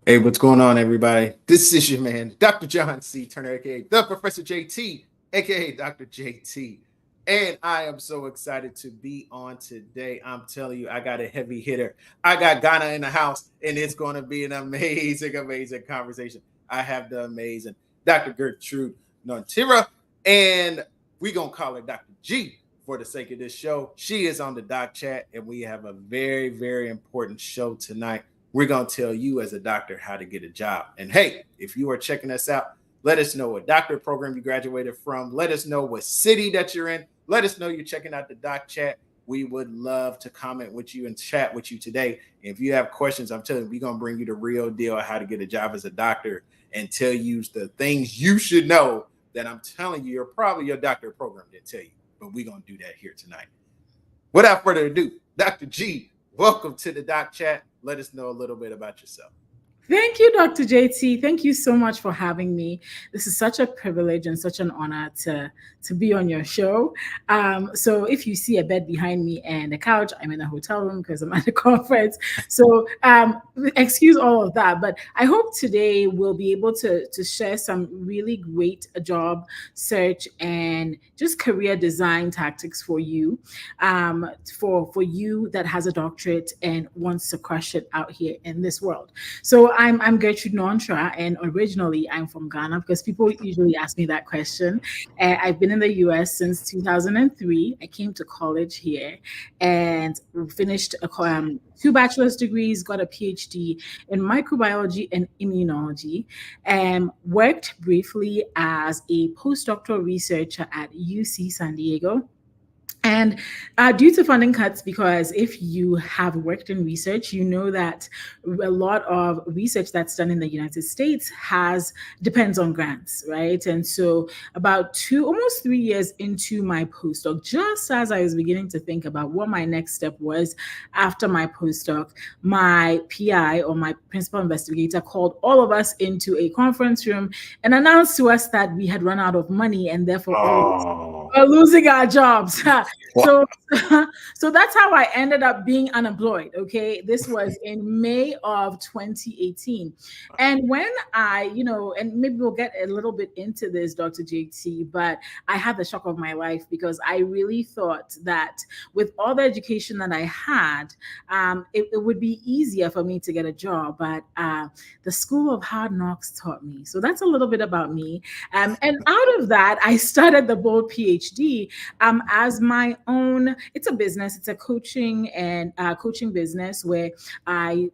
Hey, what's going on, everybody? This is your man, Dr. John C. Turner, aka the Professor JT, aka Dr. JT. And I am so excited to be on today. I'm telling you, I got a heavy hitter. I got Ghana in the house, and it's going to be an amazing conversation. I have the amazing Dr. Gertrude Nontira, and we're going to call her Dr. G for the sake of this show. She is on the doc chat, and we have a very important show tonight. We're going to tell you as a doctor how to get a job. And hey, if you are checking us out, let us know what doctorate program you graduated from. Let us know what city that you're in. Let us know you're checking out the doc chat. We would love to comment with you and chat with you today. And if you have questions, I'm telling you, we're going to bring you the real deal of how to get a job as a doctor and tell you the things you should know that I'm telling you, probably your doctorate program didn't tell you. But we're going to do that here tonight. Without further ado, Dr. G, welcome to the doc chat. Let us know a little bit about yourself. Thank you, Dr. JT. Thank you so much for having me. This is such a privilege and such an honor to be on your show. So if you see a bed behind me and a couch, I'm in a hotel room because I'm at a conference. So excuse all of that. But I hope today we'll be able to share some really great job search and just career design tactics for you, for you that has a doctorate and wants to crush it out here in this world. So I'm Gertrude Nontra, and originally I'm from Ghana because people usually ask me that question. I've been in the US since 2003. I came to college here and finished 2 bachelor's degrees, got a PhD in microbiology and immunology, and worked briefly as a postdoctoral researcher at UC San Diego. And due to funding cuts, because if you have worked in research, you know that a lot of research that's done in the United States depends on grants, right? And so about almost 3 years into my postdoc, just as I was beginning to think about what my next step was after my postdoc, my PI, or my principal investigator, called all of us into a conference room and announced to us that we had run out of money and therefore all were losing our jobs. So that's how I ended up being unemployed. Okay. This was in May of 2018. And when and maybe we'll get a little bit into this, Dr. JT, but I had the shock of my life because I really thought that with all the education that I had, it would be easier for me to get a job. But the School of Hard Knocks taught me. So that's a little bit about me. And out of that, I started the Bold PhD as my own. It's a business. It's a coaching business where I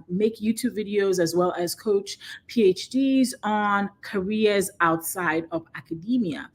make YouTube videos as well as coach PhDs on careers outside of academia.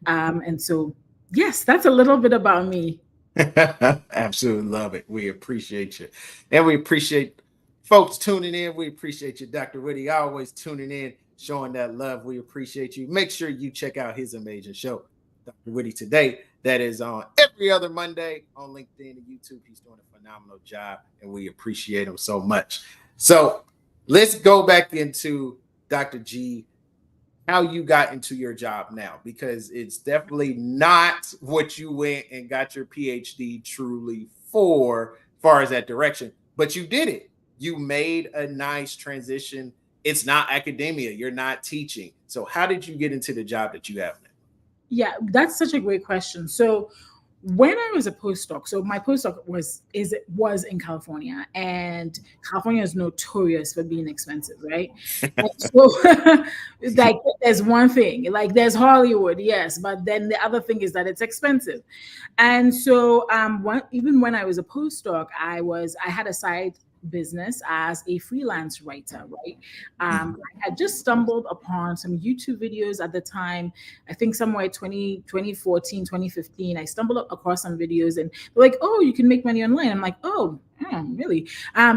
And so, yes, that's a little bit about me. Absolutely love it. We appreciate you. And we appreciate folks tuning in. We appreciate you, Dr. Whitty, always tuning in, showing that love. We appreciate you. Make sure you check out his amazing show, Dr. Whitty Today. That is on every other Monday on LinkedIn and YouTube. He's doing a phenomenal job, and we appreciate him so much. So let's go back into Dr. G, how you got into your job now, because it's definitely not what you went and got your PhD truly for, as far as that direction, but you did it. You made a nice transition. It's not academia. You're not teaching. So how did you get into the job that you have now? Yeah, that's such a great question. So when I was a postdoc, so my postdoc was in California, and California is notorious for being expensive, right? And so like there's one thing, like there's Hollywood, yes, but then the other thing is that it's expensive. And so even when I was a postdoc, I had a side business as a freelance writer, right? I had just stumbled upon some YouTube videos at the time. I think somewhere 2014, 2015, I stumbled across some videos and they're like, oh, you can make money online. I'm like, oh, really?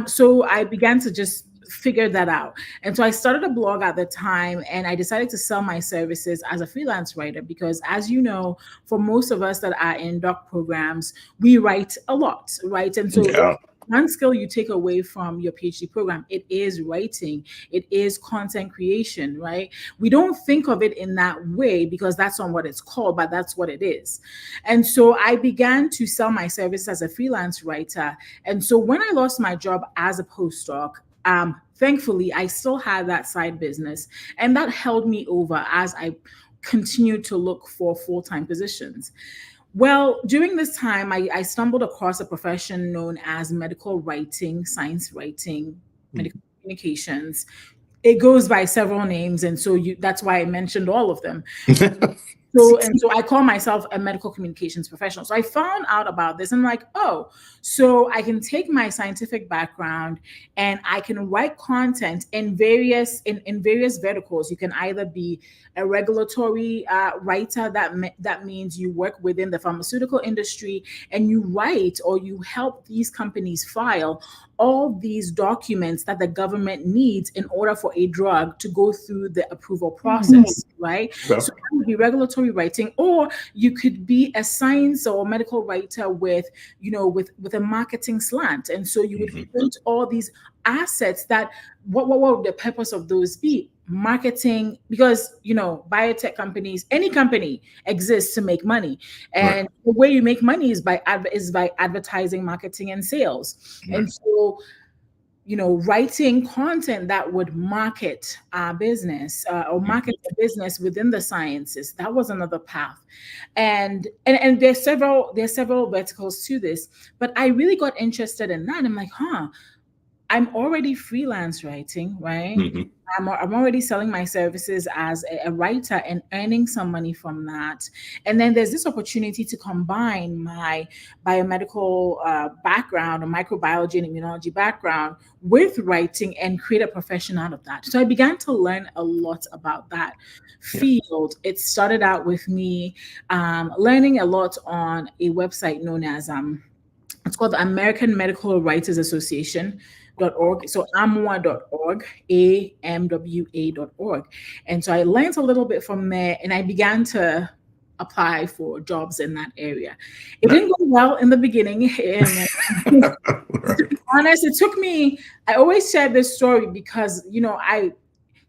So I began to just figure that out. And so I started a blog at the time, and I decided to sell my services as a freelance writer because, as you know, for most of us that are in doc programs, we write a lot, right? And so one skill you take away from your PhD program, it is writing, it is content creation, right? We don't think of it in that way because that's not what it's called, but that's what it is. And so I began to sell my service as a freelance writer. And so when I lost my job as a postdoc, Thankfully, I still had that side business, and that held me over as I continued to look for full-time positions. Well, during this time, I stumbled across a profession known as medical writing, science writing, medical communications. It goes by several names, and so that's why I mentioned all of them. So I call myself a medical communications professional. So I found out about this and I'm like, oh, so I can take my scientific background and I can write content in various verticals. You can either be a regulatory writer, that means you work within the pharmaceutical industry and you write or you help these companies file all these documents that the government needs in order for a drug to go through the approval process, right? Yeah. So that would be regulatory writing, or you could be a science or medical writer with a marketing slant. And so you would create all these assets that what would the purpose of those be? Marketing, because biotech companies, any company exists to make money, and the way you make money is by advertising, marketing, and sales. And so writing content that would market our business or market the business within the sciences, that was another path. And there's several verticals to this, but I really got interested in that. I'm like, I'm already freelance writing, right? I'm already selling my services as a writer and earning some money from that. And then there's this opportunity to combine my biomedical background or microbiology and immunology background with writing and create a profession out of that. So I began to learn a lot about that field. It started out with me learning a lot on a website known as it's called the American Medical Writers Association.org. So amwa.org, AMWA.org. And so I learned a little bit from there and I began to apply for jobs in that area. It didn't go well in the beginning. And to be honest, it took me, I always share this story because,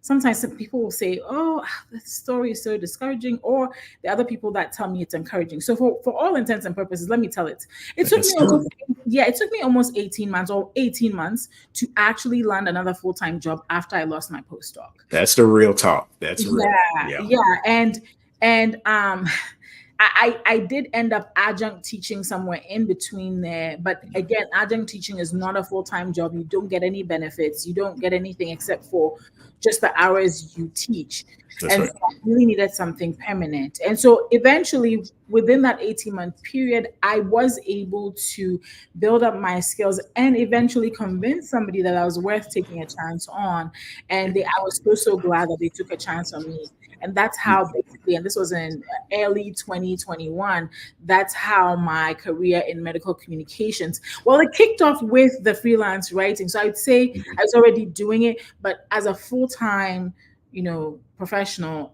sometimes some people will say, oh, this story is so discouraging, or the other people that tell me it's encouraging. So for all intents and purposes, let me tell it. It took me almost 18 months to actually land another full-time job after I lost my postdoc. That's the real talk. That's real. Yeah. And I did end up adjunct teaching somewhere in between there. But again, adjunct teaching is not a full-time job. You don't get any benefits. You don't get anything except for just the hours you teach. So I really needed something permanent. And so eventually, within that 18-month period, I was able to build up my skills and eventually convince somebody that I was worth taking a chance on. And I was so glad that they took a chance on me. And that's how basically, and this was in early 2021, that's how my career in medical communications, well, it kicked off with the freelance writing. So I'd say I was already doing it, but as a full-time, professional,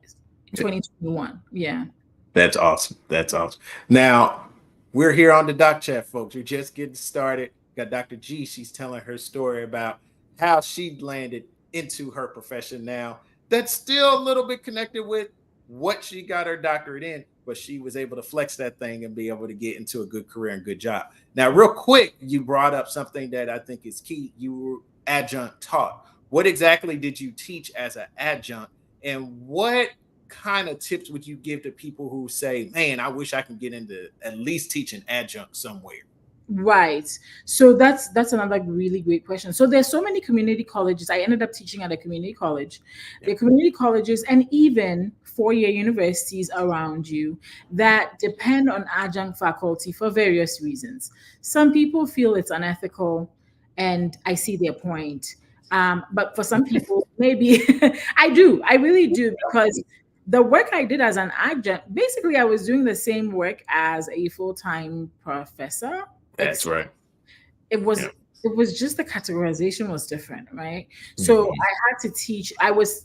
2021. Yeah. That's awesome. That's awesome. Now, we're here on the Doc Chat, folks. We're just getting started. Got Dr. G. She's telling her story about how she landed into her profession now. That's still a little bit connected with what she got her doctorate in, but she was able to flex that thing and be able to get into a good career and good job. Now, real quick, you brought up something that I think is key. You were adjunct taught. What exactly did you teach as an adjunct? And what kind of tips would you give to people who say, man, I wish I could get into at least teaching adjunct somewhere? Right. So that's another really great question. So there's so many community colleges. I ended up teaching at a community college. The community colleges and even four-year universities around you that depend on adjunct faculty for various reasons. Some people feel it's unethical, and I see their point. But for some people, maybe I really do, because the work I did as an adjunct, basically I was doing the same work as a full-time professor. That's right. It was just the categorization was different, right? So I had to teach.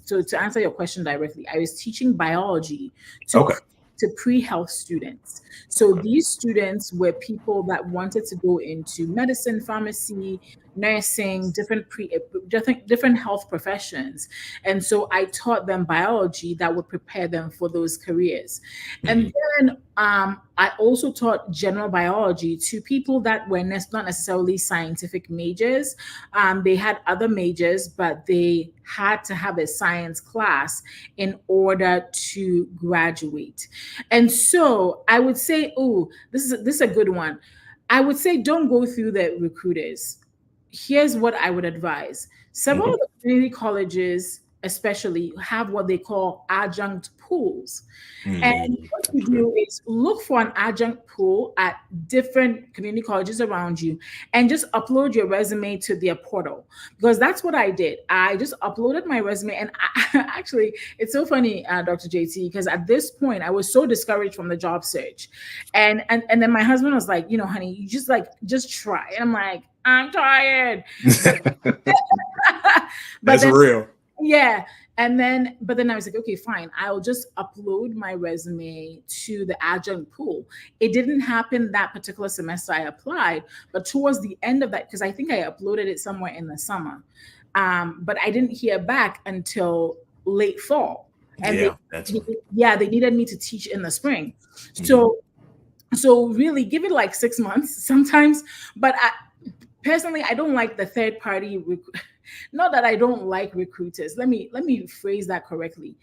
To answer your question directly, I was teaching biology to pre-health students. So these students were people that wanted to go into medicine, pharmacy, nursing, different health professions. And so I taught them biology that would prepare them for those careers. And then I also taught general biology to people that were not necessarily scientific majors. They had other majors, but they had to have a science class in order to graduate. And so I would say, oh, this is a good one. I would say don't go through the recruiters. Here's what I would advise. Several of the community colleges, especially, have what they call adjunct pools. And what you do is look for an adjunct pool at different community colleges around you and just upload your resume to their portal. Because that's what I did. I just uploaded my resume. And actually, it's so funny, Dr. JT, because at this point, I was so discouraged from the job search. And then my husband was like, honey, you just try. And I'm like, I'm tired. That's then, real. Yeah. But then I was like, okay, fine. I'll just upload my resume to the adjunct pool. It didn't happen that particular semester I applied, but towards the end of that, because I think I uploaded it somewhere in the summer. But I didn't hear back until late fall. And they needed me to teach in the spring. So really give it like 6 months sometimes. But personally, I don't like the third party. Not that I don't like recruiters. Let me phrase that correctly.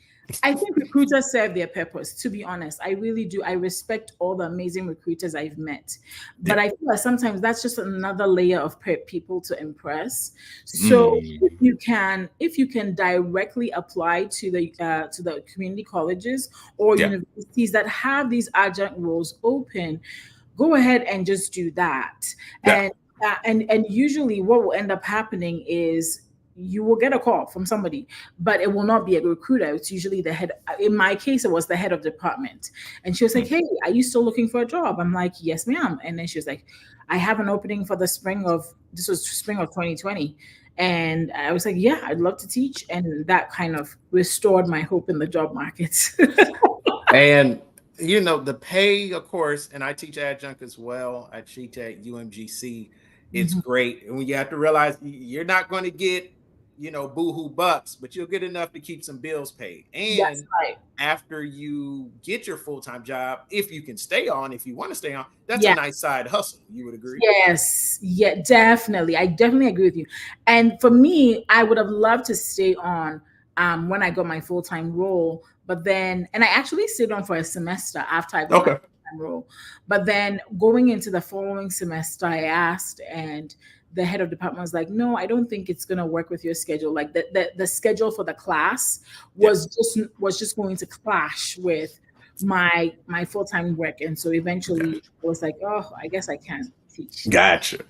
I think recruiters serve their purpose, to be honest. I really do. I respect all the amazing recruiters I've met. But I feel like sometimes that's just another layer of people to impress. So if you can directly apply to the community colleges or universities that have these adjunct roles open, go ahead and just do that. And usually what will end up happening is you will get a call from somebody, but it will not be a recruiter. It's usually the head. In my case, it was the head of department. And she was like, hey, are you still looking for a job? I'm like, yes, ma'am. And then she was like, I have an opening for spring of 2020. And I was like, yeah, I'd love to teach. And that kind of restored my hope in the job market. And the pay, of course, and I teach adjunct as well. I teach at UMGC. It's great. And you have to realize you're not going to get, boohoo bucks, but you'll get enough to keep some bills paid. And after you get your full-time job, if you can stay on, if you want to stay on, that's a nice side hustle. You would agree? Yes. Yeah, definitely. I definitely agree with you. And for me, I would have loved to stay on when I got my full-time role. But then, and I actually stayed on for a semester after I got my full-time role. But then going into the following semester, I asked, and the head of department was like, no, I don't think it's going to work with your schedule. Like the schedule for the class was just going to clash with my full-time work. And so eventually I was like, oh, I guess I can't teach. Gotcha.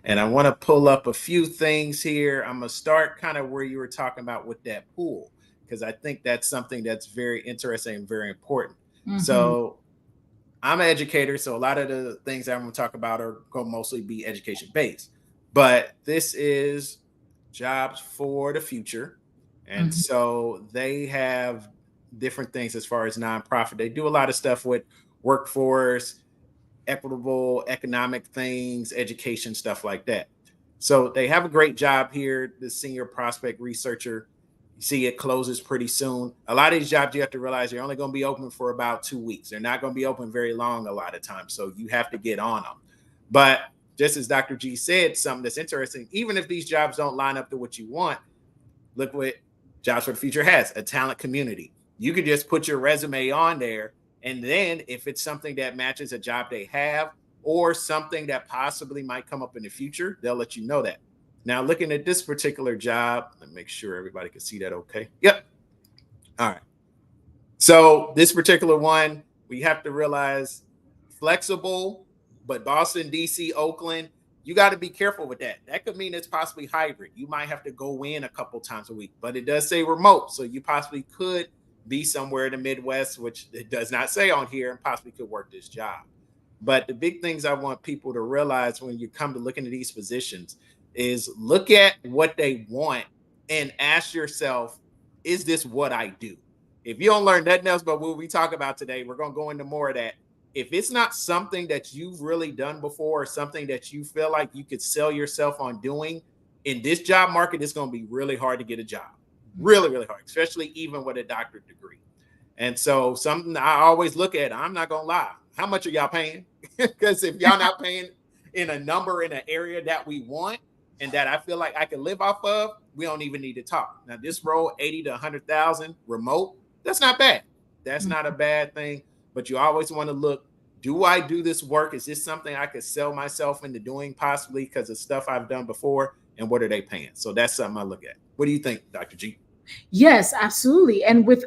And I want to pull up a few things here. I'm going to start kind of where you were talking about with that pool, because I think that's something that's very interesting and very important. So I'm an educator, so a lot of the things I'm going to talk about are going to mostly be education based. But this is jobs for the future. And so they have different things as far as nonprofit. They do a lot of stuff with workforce, equitable economic things, education, stuff like that. So they have a great job here, the senior prospect researcher. You see it closes pretty soon. A lot of these jobs, you have to realize they're only going to be open for about 2 weeks. They're not going to be open very long a lot of times. So you have to get on them. But just as Dr. G said, something that's interesting, even if these jobs don't line up to what you want, look what Jobs for the Future has, a talent community. You could just put your resume on there. And then if it's something that matches a job they have or something that possibly might come up in the future, they'll let you know that. Now, looking at this particular job, let me make sure everybody can see that okay. Yep. All right. So this particular one, we have to realize flexible, but Boston, DC, Oakland, you got to be careful with that. That could mean it's possibly hybrid. You might have to go in a couple times a week, but it does say remote. So you possibly could be somewhere in the Midwest, which it does not say on here, and possibly could work this job. But the big things I want people to realize when you come to looking at these positions is look at what they want and ask yourself, is this what I do? If you don't learn nothing else but what we talk about today, we're going to go into more of that. if it's not something that you've really done before or something that you feel like you could sell yourself on doing in this job market, it's going to be really hard to get a job. Really, really hard, especially even with a doctorate degree. And so something I always look at, I'm not going to lie. How much are y'all paying? Because if y'all not paying in a number in an area that we want and that I feel like I can live off of, we don't even need to talk. Now, this role, 80 to 100,000 remote, that's not bad. That's not a bad thing. But you always want to look, do I do this work? Is this something I could sell myself into doing possibly because of stuff I've done before? And what are they paying? So that's something I look at. What do you think, Dr. G? Yes, absolutely. And with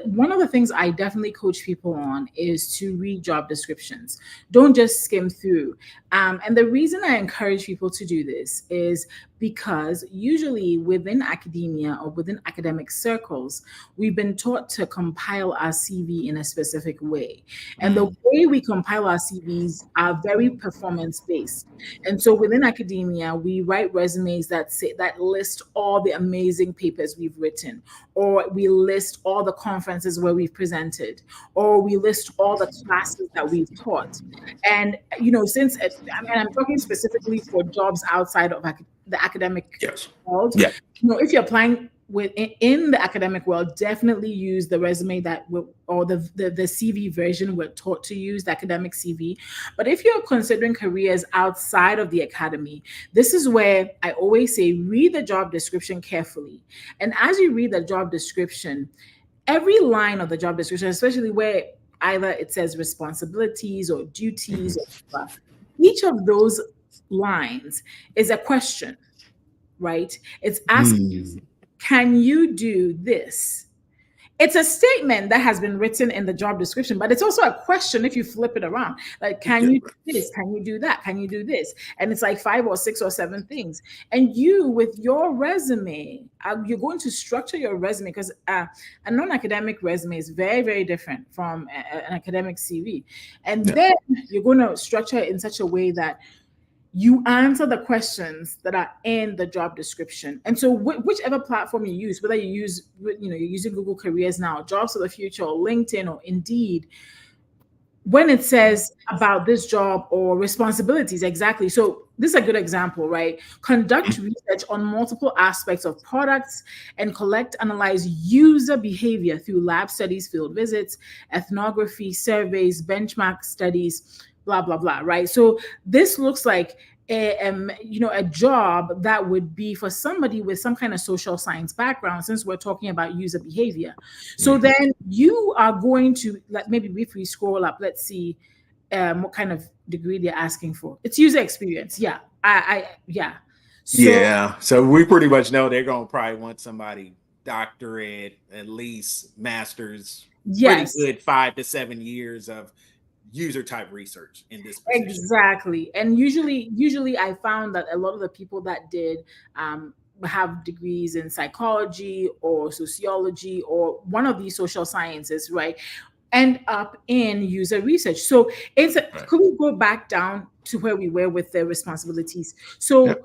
one of the things I definitely coach people on is to read job descriptions. Don't just skim through. And the reason I encourage people to do this is because usually within academia or within academic circles, we've been taught to compile our CV in a specific way. And the way we compile our CVs are very performance based. And so within academia, we write resumes that list all the amazing papers we've written, or we list all the conferences where we've presented, or we list all the classes that we've taught. And since I'm talking specifically for jobs outside of the academic world. Yeah. If you're applying in the academic world, definitely use the resume or the CV version we're taught to use, the academic CV. But if you're considering careers outside of the academy, this is where I always say, read the job description carefully. And as you read the job description, every line of the job description, especially where either it says responsibilities or duties, or each of those lines is a question, right? It's asking, can you do this? It's a statement that has been written in the job description, but it's also a question if you flip it around. Like, can you do this? Can you do that? Can you do this? And it's like 5 or 6 or 7 things. And you, with your resume, you're going to structure your resume, because a non-academic resume is very, very different from an academic CV. And then you're going to structure it in such a way that you answer the questions that are in the job description. And so whichever platform you use, whether you're using Google Careers now, Jobs for the Future, or LinkedIn, or Indeed, when it says about this job or responsibilities, exactly. So this is a good example, right? Conduct research on multiple aspects of products and analyze user behavior through lab studies, field visits, ethnography, surveys, benchmark studies, blah, blah, blah, right? So this looks like a job that would be for somebody with some kind of social science background, since we're talking about user behavior. So then you are going to, like, maybe if we scroll up, let's see what kind of degree they're asking for. It's user experience. Yeah. So we pretty much know they're going to probably want somebody doctorate, at least master's, pretty good 5 to 7 years of user type research in this position. Exactly. And usually I found that a lot of the people that did have degrees in psychology or sociology or one of these social sciences, right, end up in user research. So could we go back down to where we were with the responsibilities? So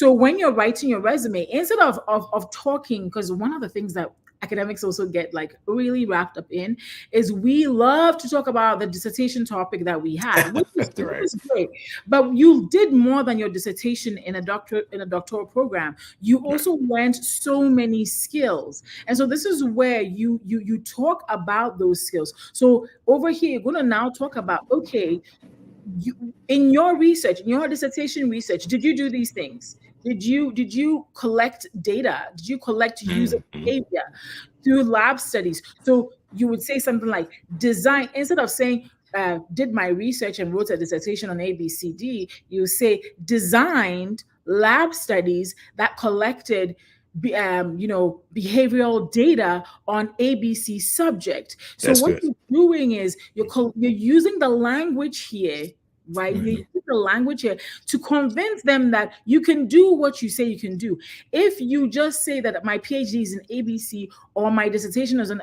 when you're writing your resume, instead of talking, because one of the things that academics also get like really wrapped up in is we love to talk about the dissertation topic that we had, which is great. But you did more than your dissertation in a doctoral program. You also learned so many skills. And so this is where you talk about those skills. So over here, you're going to now talk about, okay, in your research, in your dissertation research, did you do these things? Did you collect data? Did you collect user behavior through lab studies? So you would say something like design, instead of saying did my research and wrote a dissertation on ABCD, you say designed lab studies that collected behavioral data on ABC subject. So what you're doing is you're using the language here, right? You use the language here to convince them that you can do what you say you can do. If you just say that my PhD is in ABC or my dissertation is in,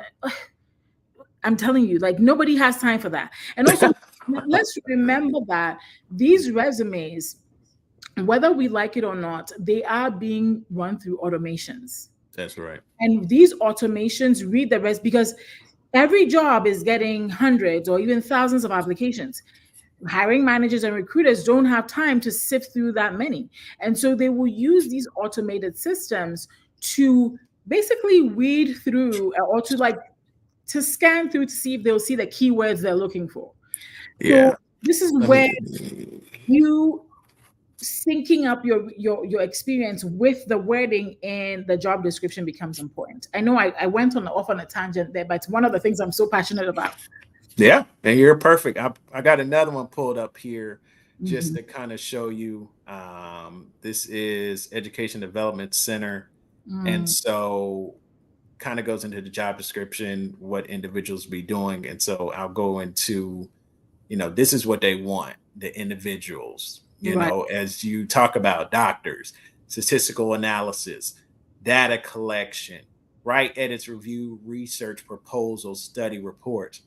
I'm telling you, like, nobody has time for that. And also, let's remember that these resumes, whether we like it or not, they are being run through automations. That's right. And these automations read the rest, because every job is getting hundreds or even thousands of applications. Hiring managers and recruiters don't have time to sift through that many. And so they will use these automated systems to basically weed through or to scan through to see if they'll see the keywords they're looking for. So Yeah. this is Let where me. you syncing up your experience with the wording in the job description becomes important. I know I went off on a tangent there, but it's one of the things I'm so passionate about. Yeah, and you're perfect. I got another one pulled up here just Mhm. to kind of show you. This is Education Development Center. And Mm, so kind of goes into the job description, what individuals be doing. And so I'll go into, this is what they want, the individuals, right. as you talk about doctors, statistical analysis, data collection, write edits, review, research, proposals, study reports.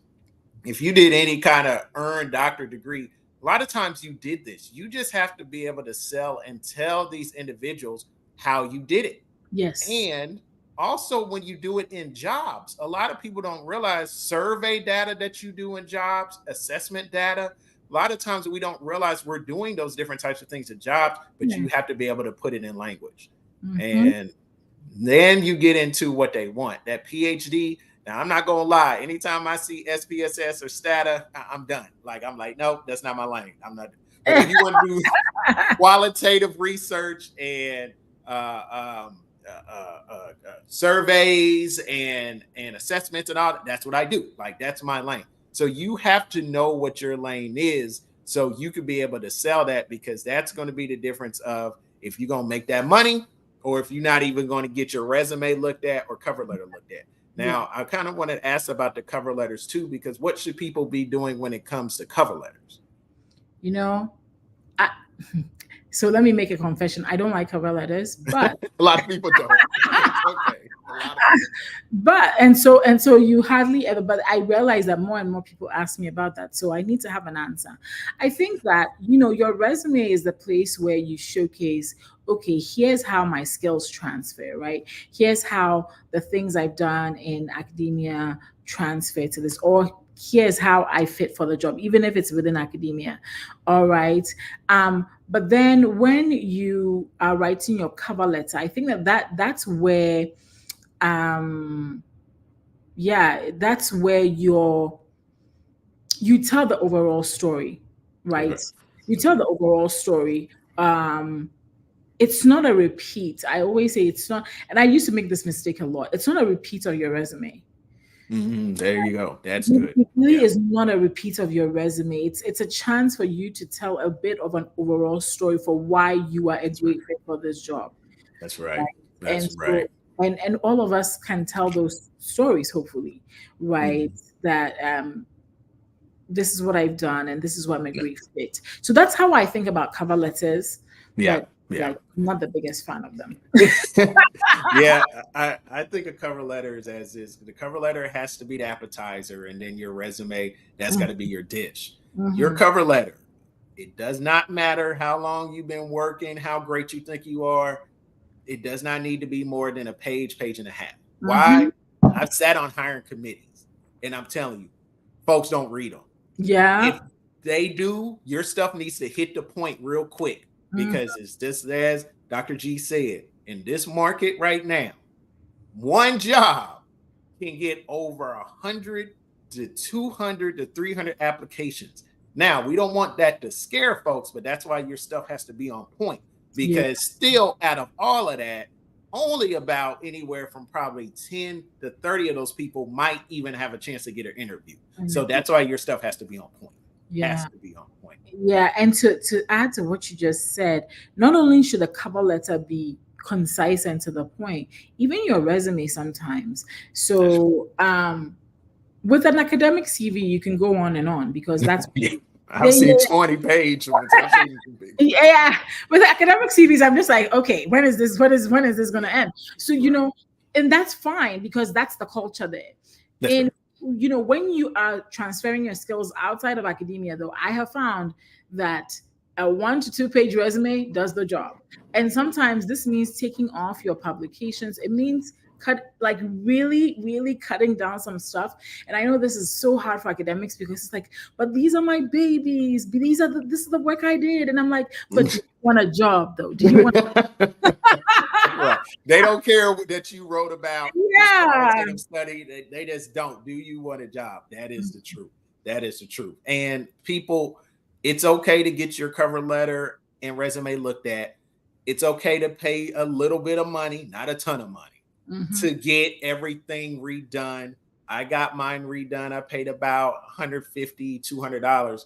If you did any kind of earned doctorate degree, a lot of times you did this. You just have to be able to sell and tell these individuals how you did it. Yes. And also, when you do it in jobs, a lot of people don't realize survey data that you do in jobs, assessment data. A lot of times we don't realize we're doing those different types of things in jobs, but Yeah. you have to be able to put it in language. Mhm. And then you get into what they want, that PhD. Now, I'm not going to lie. Anytime I see SPSS or STATA, I'm done. Like, I'm like, nope, that's not my lane. I'm not. But if you want to do qualitative research and surveys and assessments and all that, that's what I do. Like, that's my lane. So you have to know what your lane is so you can be able to sell that, because that's going to be the difference of if you're going to make that money or if you're not even going to get your resume looked at or cover letter looked at. Yeah. Now, I kind of want to ask about the cover letters too, because what should people be doing when it comes to cover letters? You know, I, so let me make a confession. I don't like cover letters, but A lot of people don't. It's okay. A lot of people and so you hardly ever, but I realize that more and more people ask me about that, so I need to have an answer. I think that your resume is the place where you showcase, okay, here's how my skills transfer, right? Here's how the things I've done in academia transfer to this, or here's how I fit for the job, even if it's within academia. All right. But then when you are writing your cover letter, I think that's where um yeah, that's where you tell the overall story, do. right? Okay. You tell Okay. the overall story. It's not a repeat. I always say it's not, and I used to make this mistake a lot. It's not a repeat of your resume. There you go. That's good. It really Yeah. is not a repeat of your resume. It's a chance for you to tell a bit of an overall story for why you are a That's right. great fit for this job. That's right. Right. That's And right. so and all of us can tell those stories, hopefully, right? Mhm. That this is what I've done and this is what I'm a great fit. So that's how I think about cover letters, Yeah. but Yeah. like I'm not the biggest fan of them. Yeah. I think a cover letter is as is. The cover letter has to be the appetizer, and then your resume, that's got to be your dish. Your Mm-hmm. cover letter, it does not matter how long you've been working, how great you think you are. It does not need to be more than a page, page and a half. Mm-hmm. Why? I've sat on hiring committees, and I'm telling you, folks don't read them. Yeah. If they do, your stuff needs to hit the point real quick, Mm, because it's just as Dr. G said, in this market right now, one job can get over 100 to 200 to 300 applications. Now, we don't want that to scare folks, but that's why your stuff has to be on point, yeah. because still, out of all of that, only about anywhere from probably 10 to 30 of those people might even have a chance to get an interview. So Interview. that's why your stuff has to be on point. Has Yeah. to be on point. Yeah. And to add to what you just said, not only should a cover letter be concise and to the point, even your resume sometimes. That's So with an academic CV, you can go on and on because that's yeah. I've yeah, seen 20 page ones. I've seen yeah. With academic CVs, I'm just like, okay, when is this gonna end? So right. and that's fine because that's the culture there. That's And right. when you are transferring your skills outside of academia, though, I have found that A 1 to 2 page resume does the job. And sometimes this means taking off your publications. It means really cutting down some stuff. And I know this is so hard for academics because it's like, but these are my babies. This is the work I did. And I'm like, but do you want a job though? Do you want Right. They don't care that you wrote about this qualitative study. They just don't. Do you want a job? That is the truth. That is the truth. And people, it's okay to get your cover letter and resume looked at. It's okay to pay a little bit of money, not a ton of money, to get everything redone. I got mine redone. I paid about $150, $200,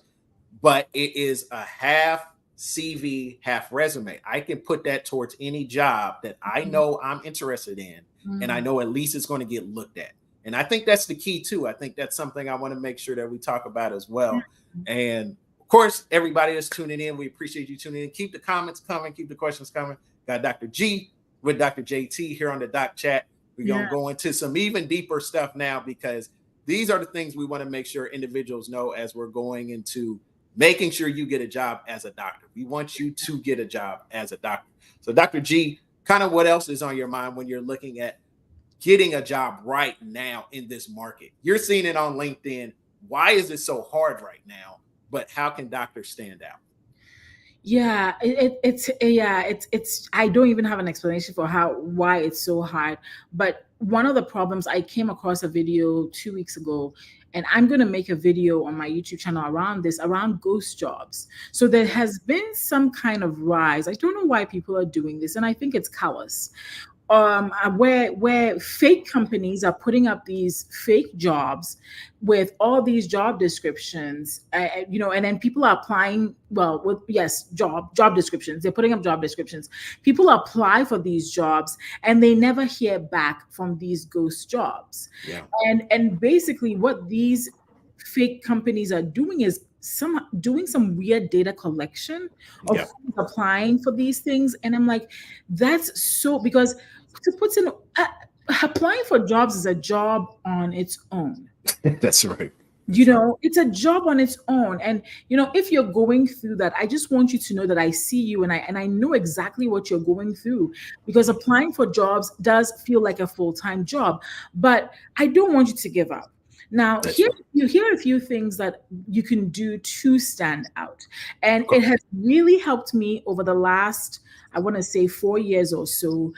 but it is a half CV, half resume. I can put that towards any job that I know I'm interested in, and I know at least it's going to get looked at. And I think that's the key too. I think that's something I want to make sure that we talk about as well. And of course, everybody that's tuning in, we appreciate you tuning in. Keep the comments coming, keep the questions coming. Got Dr. G with Dr. JT here on the Doc Chat. We're going to go into some even deeper stuff now, because these are the things we want to make sure individuals know as we're going into making sure you get a job as a doctor. We want you to get a job as a doctor. So Dr. G, kind of what else is on your mind when you're looking at getting a job right now in this market? You're seeing it on LinkedIn. Why is it so hard right now? But how can doctors stand out? Yeah, it's I don't even have an explanation for why it's so hard. But one of the problems, I came across a video 2 weeks ago, and I'm going to make a video on my YouTube channel around ghost jobs. So there has been some kind of rise. I don't know why people are doing this, and I think it's callous. Where fake companies are putting up these fake jobs with all these job descriptions, and then people are applying. Job descriptions. They're putting up job descriptions. People apply for these jobs, and they never hear back from these ghost jobs. Yeah. And basically, what these fake companies are doing is doing some weird data collection of who's applying for these things. And I'm like, that's so, because to put in applying for jobs is a job on its own. That's right. It's a job on its own. And if you're going through that, I just want you to know that I see you, and I know exactly what you're going through, because applying for jobs does feel like a full-time job. But I don't want you to give up. Now, here are a few things that you can do to stand out. And it has really helped me over the last, I want to say 4 years or so,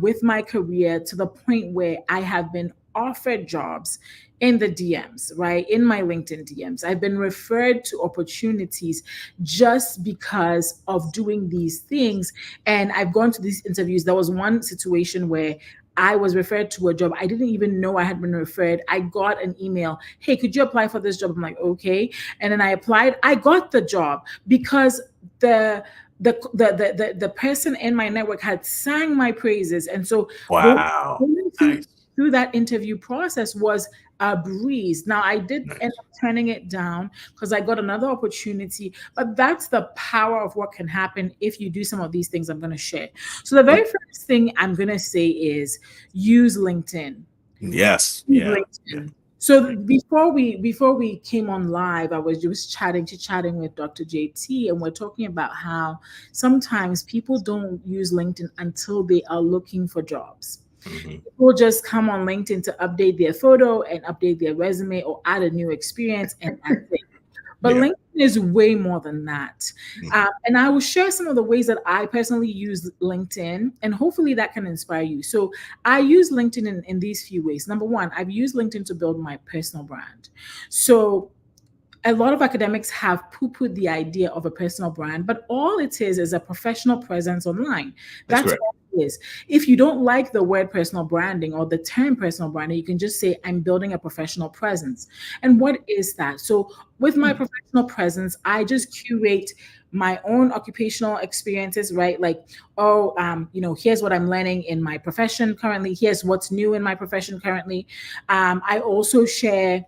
with my career, to the point where I have been offered jobs in the DMs, right? In my LinkedIn DMs. I've been referred to opportunities just because of doing these things. And I've gone to these interviews. There was one situation where I was referred to a job. I didn't even know I had been referred. I got an email. Hey, could you apply for this job? I'm like, okay. And then I applied. I got the job because the person in my network had sang my praises. And so going through that interview process was a breeze. Now, I did end up turning it down because I got another opportunity, but that's the power of what can happen if you do some of these things I'm going to share. So the very first thing I'm going to say is use LinkedIn. Yes. LinkedIn. So before we came on live, I was just chatting with Dr. JT, and we're talking about how sometimes people don't use LinkedIn until they are looking for jobs. People just come on LinkedIn to update their photo and update their resume or add a new experience, and that's it. But LinkedIn is way more than that. And I will share some of the ways that I personally use LinkedIn, and hopefully that can inspire you. So I use LinkedIn in these few ways. Number one, I've used LinkedIn to build my personal brand. So a lot of academics have poo-pooed the idea of a personal brand, but all it is a professional presence online. That's all it is. If you don't like the word personal branding or the term personal branding, you can just say, I'm building a professional presence. And what is that? So with my professional presence, I just curate my own occupational experiences, right? Like, here's what I'm learning in my profession currently. Here's what's new in my profession currently. I also share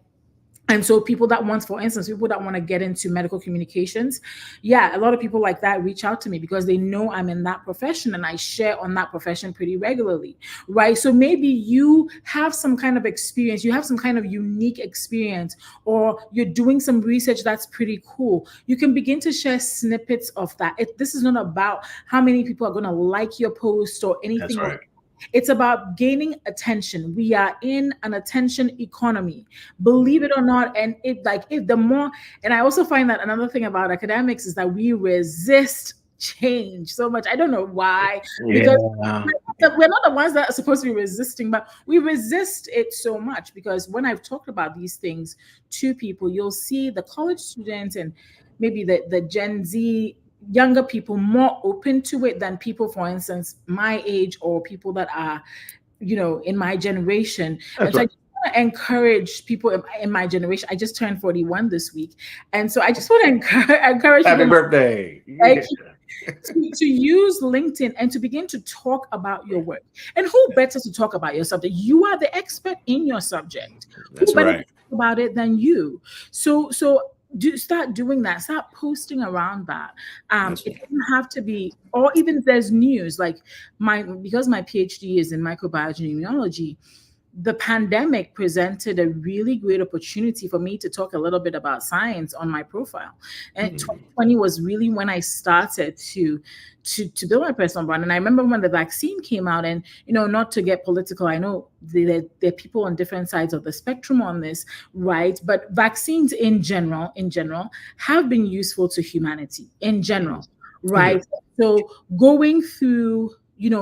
And so people that want, for instance, people that want to get into medical communications, yeah, a lot of people like that reach out to me because they know I'm in that profession and I share on that profession pretty regularly, right? So maybe you have some kind of experience, you have some kind of unique experience, or you're doing some research that's pretty cool. You can begin to share snippets of that. This is not about how many people are going to like your post or That's anything of. right. It's about gaining attention. We are in an attention economy, believe it or not. And it like if the more, and I also find that another thing about academics is that we resist change so much. I don't know why, because Yeah. we're not the ones that are supposed to be resisting, but we resist it so much because when I've talked about these things to people, you'll see the college students and maybe the Gen Z younger people more open to it than people, for instance, my age or people that are, in my generation. And That's so I right. just want to encourage people in my generation. I just turned 41 this week. And so I just want to encourage Happy people birthday. like Yeah. to use LinkedIn and to begin to talk about your work. And who better to talk about your subject? You are the expert in your subject. Who That's better to right. talk about it than you? So do start doing that. Start posting around that. That's It right. doesn't have to be, or even if there's news like because my PhD is in microbiology and immunology. The pandemic presented a really great opportunity for me to talk a little bit about science on my profile. And Mm. 2020 was really when I started to build my personal brand. And I remember when the vaccine came out, and not to get political, I know there are people on different sides of the spectrum on this, right? But vaccines in general have been useful to humanity in Mm. general, Yeah. right? So going through,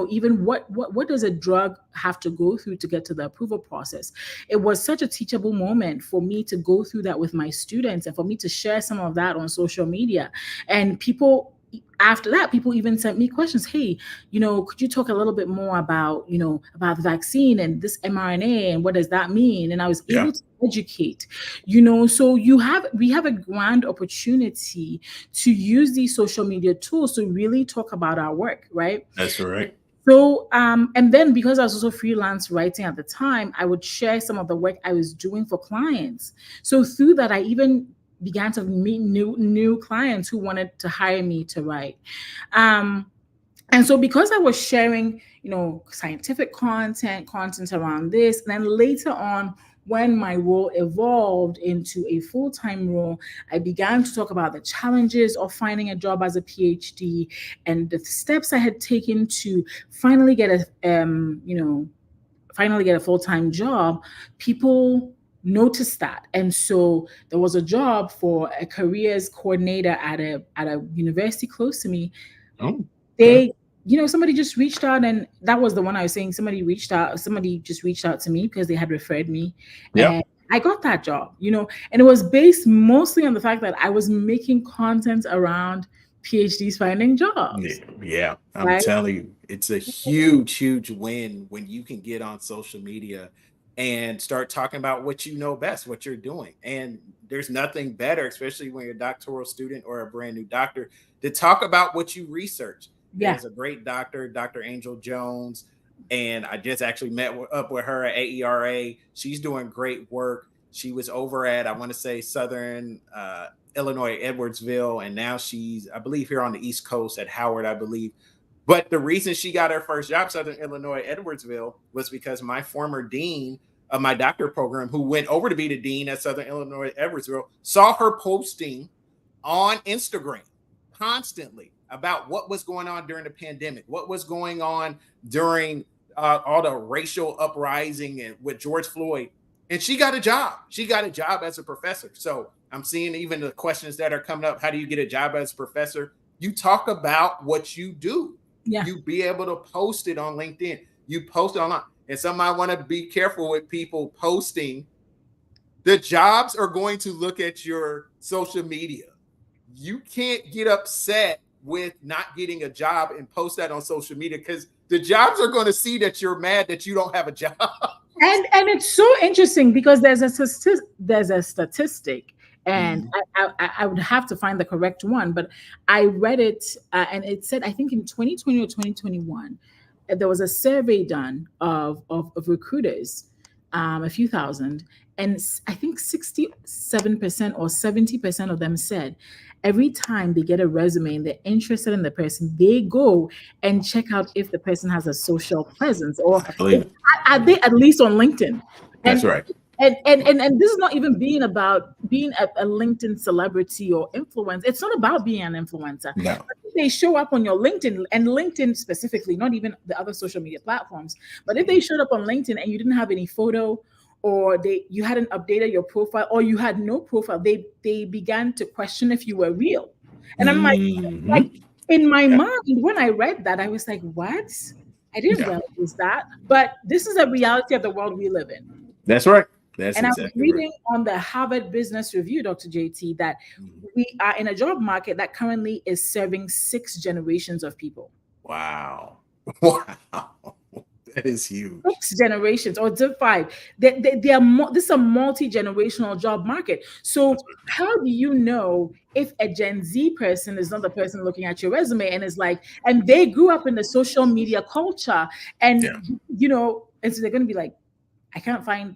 even what does a drug have to go through to get to the approval process? It was such a teachable moment for me to go through that with my students and for me to share some of that on social media. And people, after that, people even sent me questions. Hey, could you talk a little bit more about, about the vaccine and this mRNA and what does that mean? And I was Yeah. able to educate, so we have a grand opportunity to use these social media tools to really talk about our work, right? That's right. So, and then because I was also freelance writing at the time, I would share some of the work I was doing for clients. So through that, I even began to meet new clients who wanted to hire me to write. Um, and so because I was sharing, scientific content around this, and then later on, when my role evolved into a full-time role, I began to talk about the challenges of finding a job as a PhD and the steps I had taken to finally get a full-time job. People noticed that. And so there was a job for a careers coordinator at a university close to me. Oh, okay. They somebody just reached out, and that was the one I was saying. Somebody just reached out to me because they had referred me, Yep. and I got that job. And it was based mostly on the fact that I was making content around PhDs finding Yeah. jobs, Yeah. I'm right? telling you, it's a huge, huge win when you can get on social media and start talking about what you know best, what you're doing. And there's nothing better, especially when you're a doctoral student or a brand new doctor, to talk about what you research. Yeah. There's a great doctor, Dr. Angel Jones, and I just actually up with her at AERA. She's doing great work. She was over at, I want to say, Southern Illinois, Edwardsville, and now she's, I believe, here on the East Coast at Howard, I believe. But the reason she got her first job, Southern Illinois, Edwardsville, was because my former dean of my doctorate program, who went over to be the dean at Southern Illinois, Edwardsville, saw her posting on Instagram constantly about what was going on during the pandemic, what was going on during all the racial uprising and with George Floyd. And she got a job. She got a job as a professor. So I'm seeing even the questions that are coming up. How do you get a job as a professor? You talk about what you do. Yeah. You be able to post it on LinkedIn. You post it online. And some I want to be careful with people posting. The jobs are going to look at your social media. You can't get upset with not getting a job and post that on social media because the jobs are going to see that you're mad that you don't have a job. And it's so interesting because there's a statistic, and Mhm. I would have to find the correct one, but I read it, and it said, I think in 2020 or 2021, there was a survey done of recruiters, a few thousand, and I think 67% or 70% of them said every time they get a resume and they're interested in the person, they go and check out if the person has a social presence, or I believe it. are they at least on LinkedIn. That's And right. and this is not even being about being a LinkedIn celebrity or influencer. It's not about being an influencer. No. They show up on your LinkedIn, and LinkedIn specifically, not even the other social media platforms, but if they showed up on LinkedIn and you didn't have any photo, or you hadn't updated your profile, or you had no profile, they began to question if you were real. And I'm like Mhm. in my Yeah. mind, when I read that, I was like, what? I didn't Yeah. realize that. But this is a reality of the world we live in. That's right. That's And I was exactly right. reading on the Harvard Business Review, Dr. JT, that Mhm. we are in a job market that currently is serving 6 generations of people. Wow. Wow. That is huge. 6 generations, or is it 5? They are this is a multi-generational job market. That's So right. how do you know if a Gen Z person is not the person looking at your resume and is like, and they grew up in the social media culture, Yeah. and and so they're going to be like, I can't find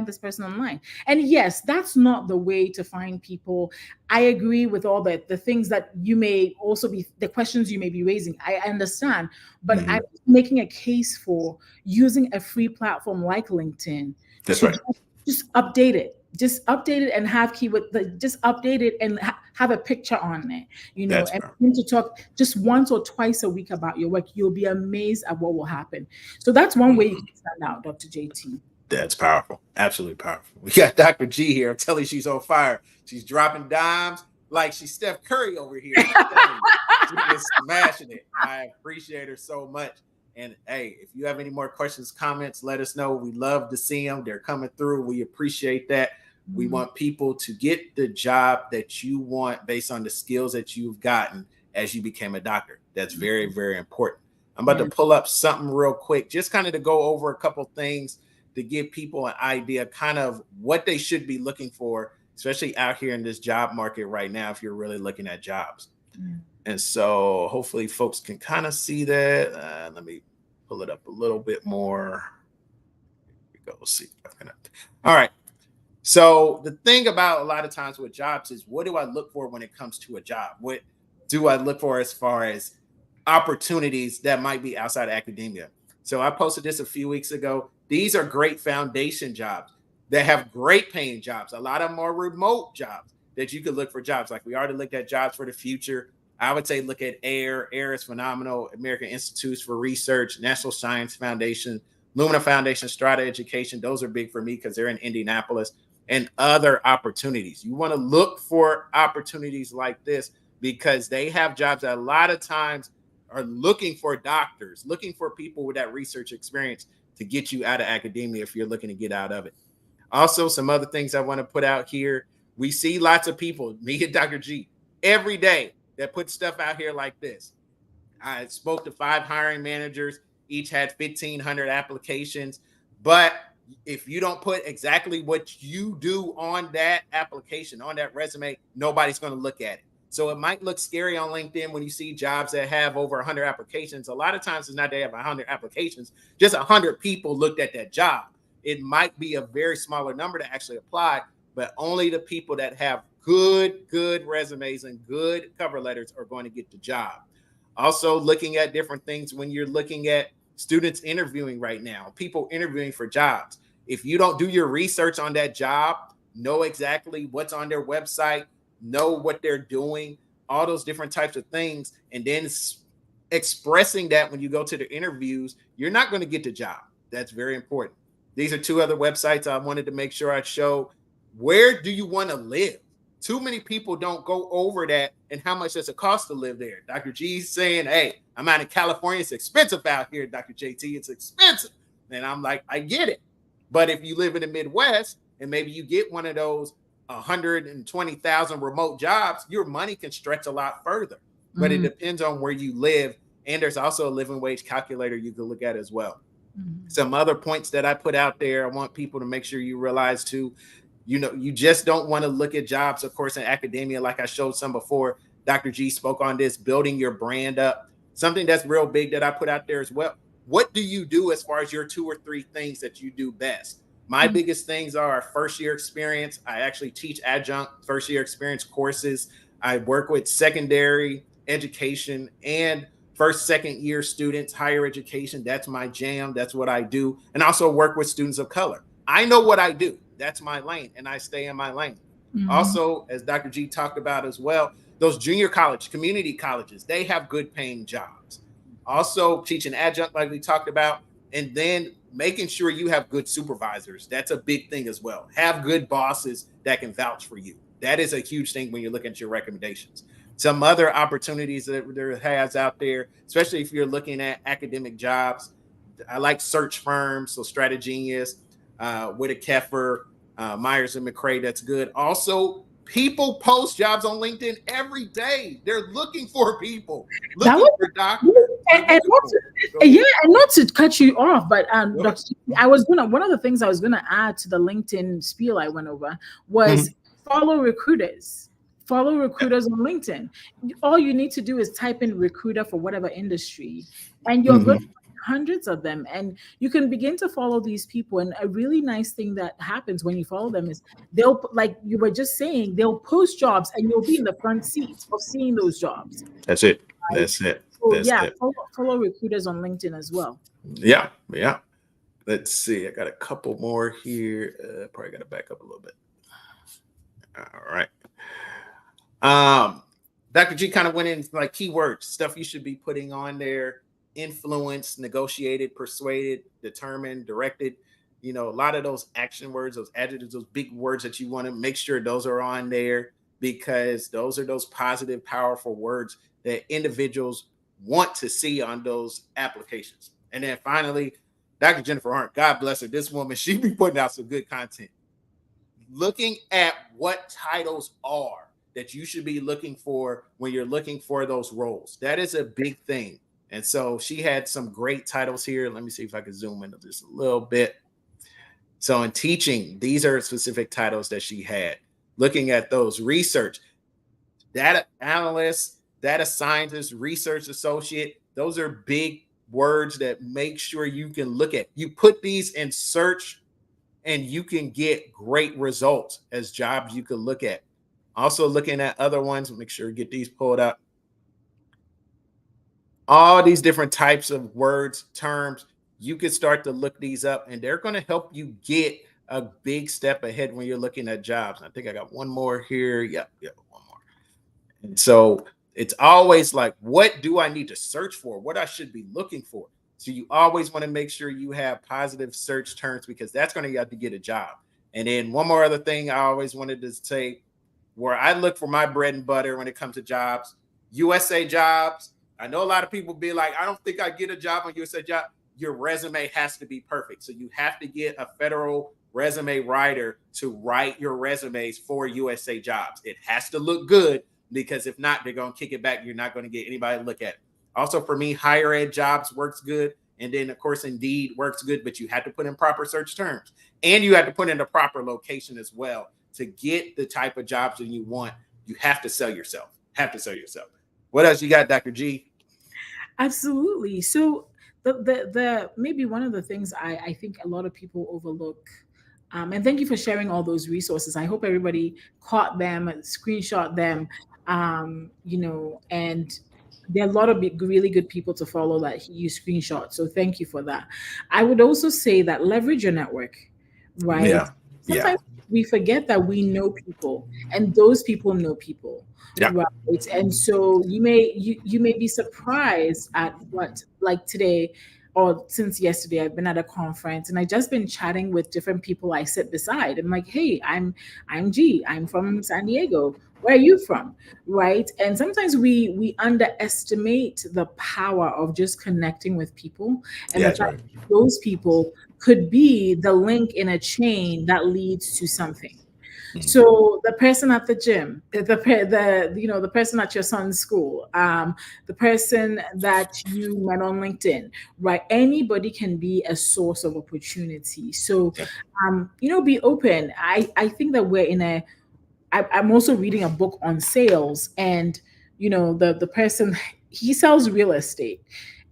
this person online. And yes, that's not the way to find people. I agree with all the things that you may also be, the questions you may be raising. I understand, but I'm Mhm. making a case for using a free platform like LinkedIn That's to right. just update it. Just update it and have keyword, just update it and have a picture on it, That's and fair. begin to talk just once or twice a week about your work. You'll be amazed at what will happen. So that's one way you Mhm. can stand out, Dr. JT. That's powerful. Absolutely powerful. We got Dr. G here. I'm telling you, she's on fire. She's dropping dimes like she's Steph Curry over here. I'm telling you, she is smashing it. I appreciate her so much. And hey, if you have any more questions, comments, let us know. We love to see them. They're coming through. We appreciate that. We Mm, want people to get the job that you want based on the skills that you've gotten as you became a doctor. That's very, very important. I'm about to yeah. pull up something real quick, just kind of to go over a couple things to give people an idea kind of what they should be looking for, especially out here in this job market right now, if you're really looking at jobs. Yeah. And so hopefully folks can kind of see that. Let me pull it up a little bit more. Here we go. See. All right. So the thing about a lot of times with jobs is, what do I look for when it comes to a job? What do I look for as far as opportunities that might be outside of academia? So I posted this a few weeks ago. These are great foundation jobs that have great paying jobs. A lot of them are remote jobs that you could look for jobs. Like we already looked at jobs for the future. I would say look at AIR. AIR is phenomenal. American Institutes for Research, National Science Foundation, Lumina Foundation, Strata Education. Those are big for me because they're in Indianapolis, and other opportunities. You want to look for opportunities like this because they have jobs that a lot of times are looking for doctors, looking for people with that research experience to get you out of academia if you're looking to get out of it. Also, some other things I want to put out here. We see lots of people, me and Dr. G, every day that put stuff out here like this. I spoke to 5 hiring managers, each had 1,500 applications. But if you don't put exactly what you do on that application, on that resume, nobody's going to look at it. So it might look scary on LinkedIn when you see jobs that have over 100 applications. A lot of times it's not they have 100 applications, just 100 people looked at that job. It might be a very smaller number to actually apply, but only the people that have good resumes and good cover letters are going to get the job. Also, looking at different things when you're looking at students interviewing right now, people interviewing for jobs. If you don't do your research on that job, know exactly what's on their website, know what they're doing, all those different types of things, and then expressing that when you go to the interviews, you're not going to get the job. That's very important. These are 2 other websites I wanted to make sure I show. Where do you want to live? Too many people don't go over that and how much does it cost to live there. Dr. G's saying, hey, I'm out in California. It's expensive out here, Dr. JT. It's expensive. And I'm like, I get it. But if you live in the Midwest and maybe you get one of those 120,000 remote jobs, your money can stretch a lot further. But it Mm, depends on where you live. And there's also a living wage calculator you can look at as well. mm, Some other points that I put out there, I want people to make sure you realize too, you just don't want to look at jobs, of course, in academia, like I showed some before. Dr. G spoke on this, building your brand up. Something that's real big that I put out there as well. What do you do as far as your 2 or 3 things that you do best? My biggest things are first year experience. I actually teach adjunct first year experience courses. I work with secondary education and first, second year students, higher education. That's my jam. That's what I do. And also work with students of color. I know what I do. That's my lane, and I stay in my lane. Mhm. Also, as Dr. G talked about as well, those junior college, community colleges, they have good paying jobs. Also, teaching adjunct, like we talked about, and then making sure you have good supervisors. That's a big thing as well. Have good bosses that can vouch for you. That is a huge thing when you're looking at your recommendations. Some other opportunities that there has out there, especially if you're looking at academic jobs. I like search firms, so Strategenius, Whitaker, Myers and McCrae. That's good. Also, people post jobs on LinkedIn every day. They're looking for people, That looking was for doctors. They're and looking not for to, them. Go yeah, ahead. and not to cut you off, but Go ahead. Dr. I was gonna one of the things I was gonna add to the LinkedIn spiel I went over was Mhm. follow recruiters. Follow recruiters on LinkedIn. All you need to do is type in recruiter for whatever industry, and you're going to Mhm. find hundreds of them. And you can begin to follow these people. And a really nice thing that happens when you follow them is they'll, like you were just saying, they'll post jobs and you'll be in the front seat of seeing those jobs. That's it. Right. That's it. So That's yeah, it. follow recruiters on LinkedIn as well. Yeah. Yeah. Let's see. I got a couple more here. Probably got to back up a little bit. All right. Um, Dr. G kind of went in like keywords, stuff you should be putting on there: influence, negotiated, persuaded, determined, directed. You know, a lot of those action words, those adjectives, those big words that you want to make sure those are on there, because those are those positive, powerful words that individuals want to see on those applications. And then finally, Dr. Jennifer Arndt, God bless her, this woman, she be putting out some good content. Looking at what titles are that you should be looking for when you're looking for those roles. That is a big thing. And so she had some great titles here. Let me see if I can zoom into this a little bit. So in teaching, these are specific titles that she had. Looking at those: research, data analyst, data scientist, research associate. Those are big words that make sure you can look at. You put these in search and you can get great results as jobs you could look at. Also looking at other ones, make sure you get these pulled up. All these different types of words, terms, you could start to look these up and they're going to help you get a big step ahead when you're looking at jobs. I think I got one more here. Yep, one more. And so it's always like, what do I need to search for? What I should be looking for. So you always want to make sure you have positive search terms, because that's going to have to get a job. And then one more other thing I always wanted to say, where I look for my bread and butter when it comes to jobs: USA Jobs. I know a lot of people be like, I don't think I get a job on USA Job. Your resume has to be perfect. So you have to get a federal resume writer to write your resumes for USA Jobs. It has to look good, because if not, they're going to kick it back. You're not going to get anybody to look at it. Also, for me, higher ed jobs works good. And then, of course, Indeed works good, but you have to put in proper search terms, and you have to put in the proper location as well to get the type of jobs that you want. You have to sell yourself. Have to sell yourself. What else you got, Dr. G? Absolutely. So the maybe one of the things I think a lot of people overlook, and thank you for sharing all those resources. I hope everybody caught them, screenshot them, and there are a lot of really good people to follow that you screenshot. So thank you for that. I would also say that leverage your network, right? Yeah. Yeah. Sometimes we forget that we know people and those people know people, Yeah. right? And so you may be surprised at what, like today or since yesterday I've been at a conference and I just been chatting with different people I sit beside. I'm like, hey, I'm G, I'm from San Diego. Where are you from? Right? And sometimes we underestimate the power of just connecting with people, and Yeah, the that's fact right. that those people could be the link in a chain that leads to something. Mhm. So the person at the gym, the person at your son's school, the person that you met on LinkedIn, right? Anybody can be a source of opportunity. So, Yeah. be open. I think that we're in a. I'm also reading a book on sales, and the person, he sells real estate,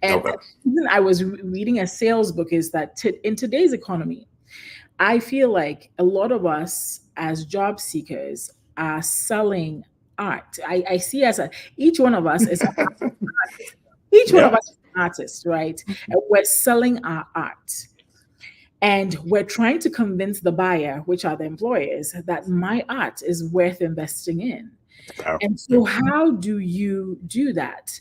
and Okay. the reason I was reading a sales book is that in today's economy, I feel like a lot of us as job seekers are selling art. I see as a each one of us is each one of Yep. us is an artist, right? And we're selling our art. And we're trying to convince the buyer, which are the employers, that my art is worth investing in. Powerful. And so, how do you do that?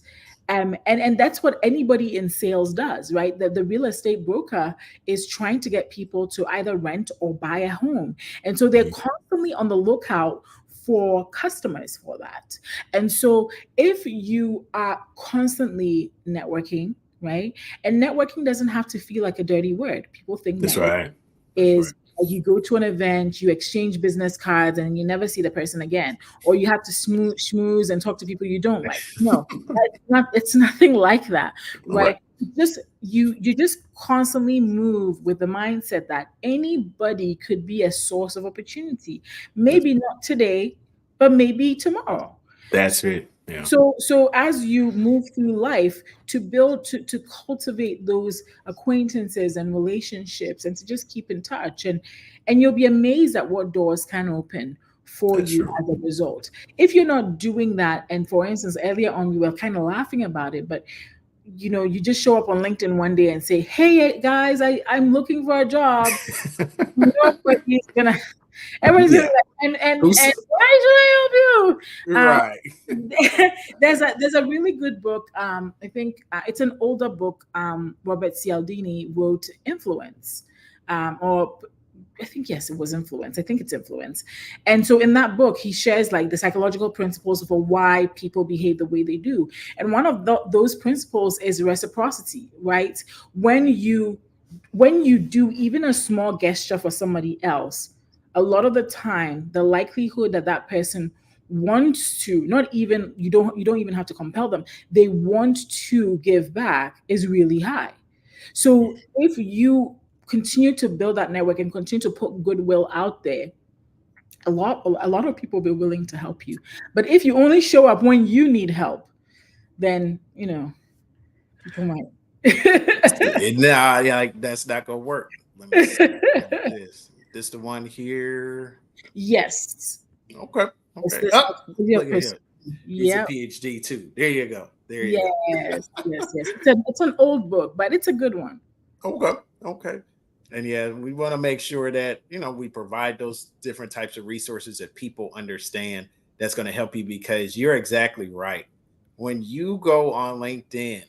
And that's what anybody in sales does, right? The real estate broker is trying to get people to either rent or buy a home. And so they're constantly on the lookout for customers for that. And so if you are constantly networking, right? And networking doesn't have to feel like a dirty word. People think That's networking right. is you go to an event, you exchange business cards, and you never see the person again, or you have to schmooze and talk to people you don't like. No, that's not. It's nothing like that, right? Right. Just you just constantly move with the mindset that anybody could be a source of opportunity. Maybe not today, but maybe tomorrow. That's it. Yeah. So as you move through life to build to cultivate those acquaintances and relationships and to just keep in touch and you'll be amazed at what doors can open for That's you true. as a result. If you're not doing that, and for instance, earlier on you were kind of laughing about it, but you just show up on LinkedIn one day and say, "Hey guys, I'm looking for a job." Nobody's gonna everybody's gonna Yeah. be like, and Who's why should I help you? right? There's a really good book. I think it's an older book. Robert Cialdini wrote Influence, or I think yes, it was Influence. I think it's Influence. And so in that book, he shares like the psychological principles for why people behave the way they do. And one of those principles is reciprocity, right? When you do even a small gesture for somebody else, a lot of the time the likelihood that that person wants to, not even you don't even have to compel them, they want to give back is really high. So if you continue to build that network and continue to put goodwill out there, a lot of people will be willing to help you. But if you only show up when you need help, then people might. Nah, yeah, like that's not gonna work. Let me see. This the one here. Yes. Okay. It's Okay. this Oh, particular look at person. him. He's a Yep. PhD too. There you go. There you go. Yes, yes, yes. It's an old book, but it's a good one. Okay. Okay. And yeah, we want to make sure that we provide those different types of resources that people understand that's going to help you because you're exactly right. When you go on LinkedIn,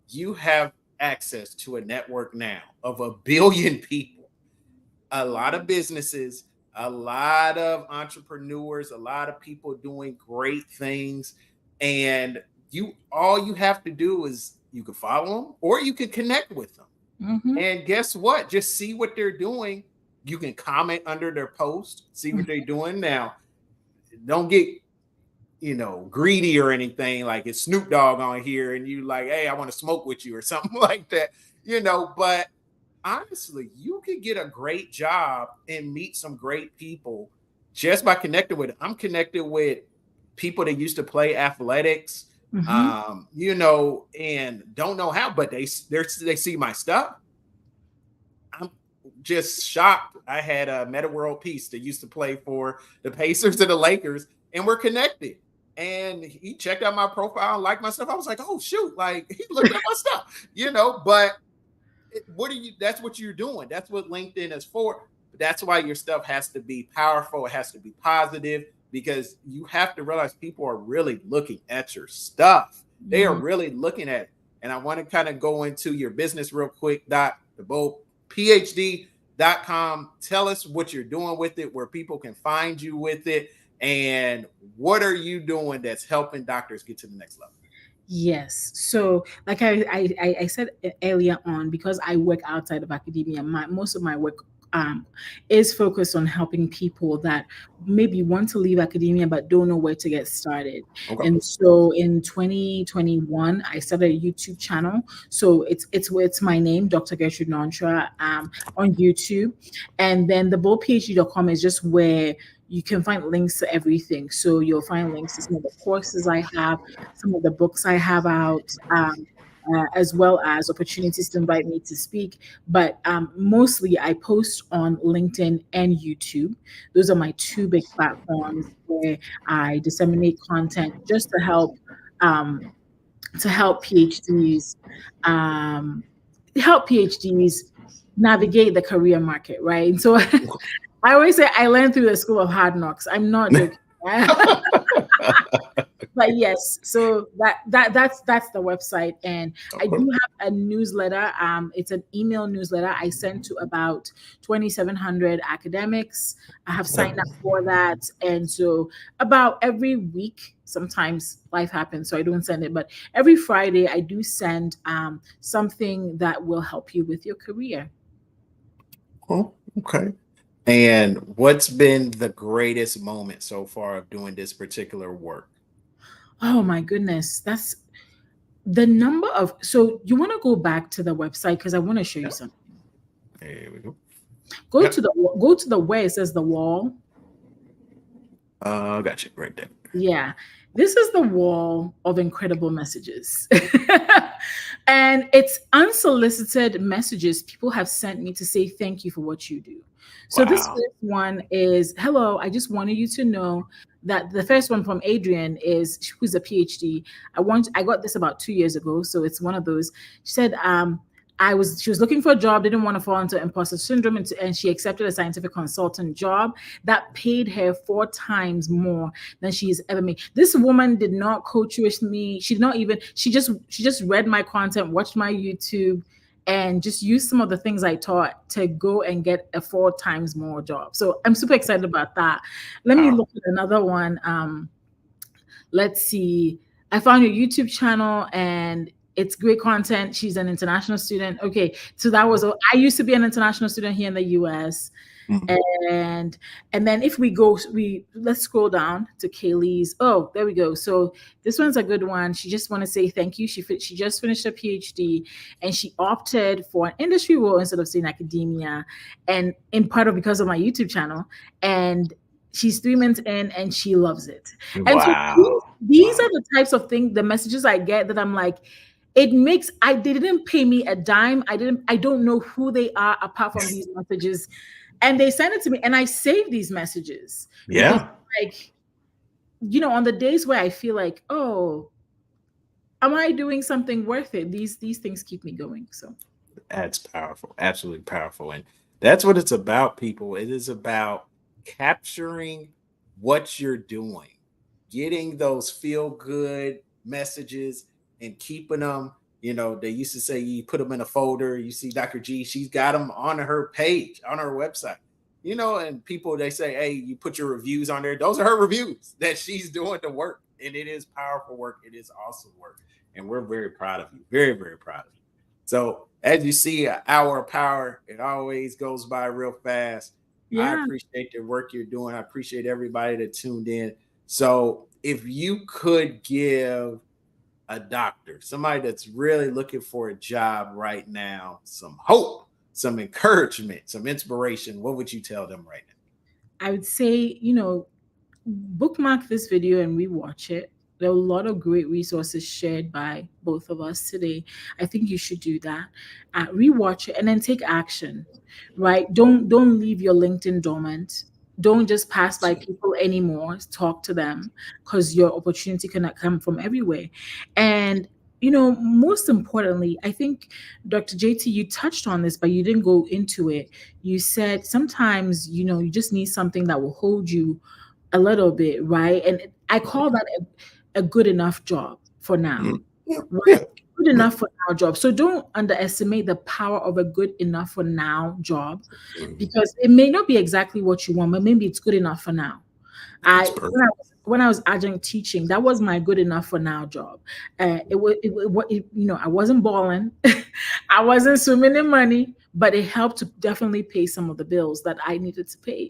you have access to a network now of a billion people, a lot of businesses, a lot of entrepreneurs, a lot of people doing great things. And all you have to do is you can follow them or you can connect with them. Mm-hmm. And guess what? Just see what they're doing. You can comment under their post, see what they're doing. Now, don't get greedy or anything like it's Snoop Dogg on here and you like, hey, I want to smoke with you or something like that, but honestly, you could get a great job and meet some great people just by connecting with it. I'm connected with people that used to play athletics, Mm-hmm. and don't know how, but they see my stuff. I'm just shocked. I had a Meta World Peace that used to play for the Pacers and the Lakers, and we're connected. And he checked out my profile and liked my stuff. I was like, oh shoot, like he looked at my stuff, but that's what you're doing. That's what LinkedIn is for. But that's why your stuff has to be powerful. It has to be positive because you have to realize people are really looking at your stuff. They are really looking at it. And I want to kind of go into your business real quick, Doc, the bold phd.com. Tell us what you're doing with it, where people can find you with it, and what are you doing that's helping doctors get to the next level? Yes. So, like I said earlier on, because I work outside of academia, most of my work is focused on helping people that maybe want to leave academia but don't know where to get started. Okay. And so, in 2021, I started a YouTube channel. So it's my name, Dr. Gertrude Nontra, on YouTube, and then the boldphd.com is just where you can find links to everything. So you'll find links to some of the courses I have, some of the books I have out. as well as opportunities to invite me to speak. But mostly I post on LinkedIn and YouTube. Those are my two big platforms where I disseminate content just um, to um, help PhDs navigate the career market, right? And so I always say I learned through the school of hard knocks. I'm not joking. But yes, so that's the website, and I do have a newsletter. It's an email newsletter I send to about 2,700 academics. I have signed up for that, and so about every week. Sometimes life happens, so I don't send it, but every Friday I do send something that will help you with your career. Oh, okay. And what's been the greatest moment so far of doing this particular work? Oh my goodness, that's the number of. So you want to go back to the website because I want to show you Yep. something. There we go. Go Yep. to the where it says the wall. Got you right there. Yeah, this is the wall of incredible messages. And it's unsolicited messages people have sent me to say thank you for what you do. So this Wow. first one is, hello, I just wanted you to know that the first one from Adrian is, who's a PhD. I got this about 2 years ago, so it's one of those. She said, she was looking for a job, didn't want to fall into imposter syndrome, and she accepted a scientific consultant job that paid her 4 times more than she's ever made. This woman did not coach with me. She did not even, she just read my content, watched my YouTube, and just used some of the things I taught to go and get a 4 times more job. So I'm super excited about that. Let me look at another one. Let's see. I found your YouTube channel and it's great content. She's an international student. Okay, so that was, I used to be an international student here in the US. And then if let's scroll down to Kaylee's. Oh, there we go. So this one's a good one. She just want to say thank you. She just finished a PhD and she opted for an industry role instead of staying in academia, and in part of because of my YouTube channel. And she's 3 months in and she loves it. And so these are the types of things, the messages I get that I'm like, they didn't pay me a dime. I don't know who they are apart from these messages. And they send it to me and I save these messages. Yeah. Because, like, on the days where I feel like, oh, am I doing something worth it? These things keep me going. So that's powerful. Absolutely powerful. And that's what it's about, people. It is about capturing what you're doing, getting those feel good messages and keeping them. They used to say you put them in a folder. You see Dr. G, she's got them on her page, on her website. And people, they say, hey, you put your reviews on there. Those are her reviews that she's doing the work. And it is powerful work. It is awesome work. And we're very proud of you. Very, very proud of you. So as you see, an hour of power, it always goes by real fast. yeah. I appreciate the work you're doing. I appreciate everybody that tuned in. So if you could give a doctor, somebody that's really looking for a job right now, some hope, some encouragement, some inspiration, what would you tell them right now? I would say, bookmark this video and rewatch it. There are a lot of great resources shared by both of us today. I think you should do that. Rewatch it and then take action, right? Don't leave your LinkedIn dormant. Don't just pass by people anymore. Talk to them because your opportunity cannot come from everywhere. And most importantly, I think Dr. JT, you touched on this, but you didn't go into it. You said sometimes, you just need something that will hold you a little bit, right? And I call that a good enough job for now, right? Good enough for now job. So don't underestimate the power of a good enough for now job, because it may not be exactly what you want, but maybe it's good enough for now. When I was adjunct teaching, that was my good enough for now job. I wasn't balling, I wasn't swimming in money, but it helped to definitely pay some of the bills that I needed to pay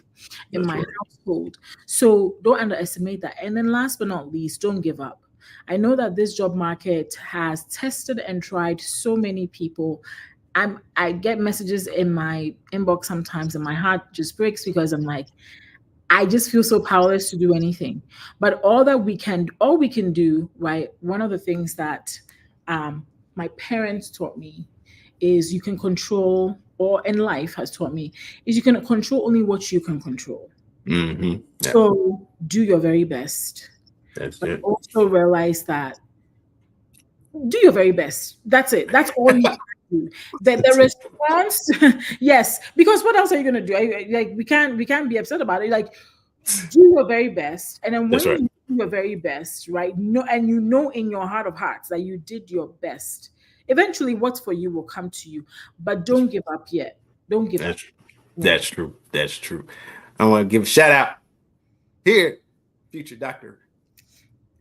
in my household. So don't underestimate that. And then last but not least, don't give up. I know that this job market has tested and tried so many people. I get messages in my inbox sometimes and my heart just breaks because I'm like, I just feel so powerless to do anything. But all we can do, right? One of the things that my parents taught me is you can control, or in life has taught me, is you can control only what you can control. Mm-hmm. Yeah, So do your very best, that's but it. also realize that do your very best. That's it. That's all you can do. The That's it. response, yes. Because what else are you gonna do? Like we can't be upset about it. Like do your very best, and then That's when right. you do your very best, right? No, and you know in your heart of hearts that you did your best. Eventually, what's for you will come to you. But don't give up yet. Don't give up. That's Yeah. that's true. That's true. I want to give a shout out here, future doctor.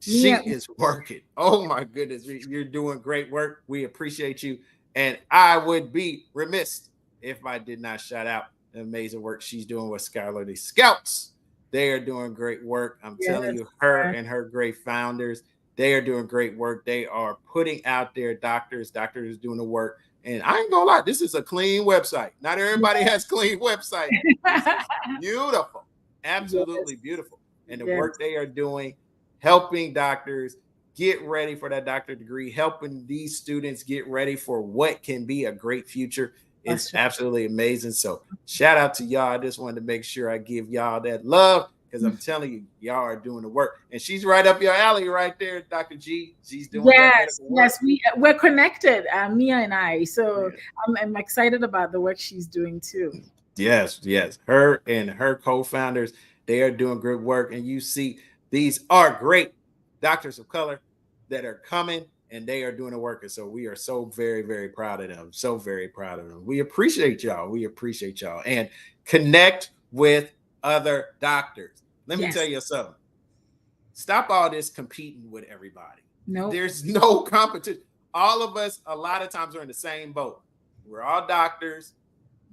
She Mia, is working. Oh my goodness, you're doing great work. We appreciate you, and I would be remiss if I did not shout out the amazing work she's doing with Scholarly Scouts. They are doing great work. I'm telling yes. you, her and her great founders, they are doing great work. They are putting out their doctors doing the work. And I ain't gonna lie, this is a clean website. Not everybody has clean websites. This is beautiful, absolutely Yes. beautiful. And the Yes. work they are doing, helping doctors get ready for that doctorate degree, helping these students get ready for what can be a great future. It's That's right. absolutely amazing. So shout out to y'all. I just wanted to make sure I give y'all that love because I'm telling you, y'all are doing the work. And she's right up your alley right there, Dr. G. She's doing that Yes, medical work. yes, we're connected, Mia and I. So Yeah. I'm excited about the work she's doing too. Yes, yes. Her and her co-founders, they are doing good work. And you see, these are great doctors of color that are coming and they are doing the work. And so we are so very, very proud of them. So very proud of them. We appreciate y'all. We appreciate y'all. And connect with other doctors. Let me tell Yes. you something. Stop all this competing with everybody. No. There's no competition. All of us, a lot of times, are in the same boat. We're all doctors.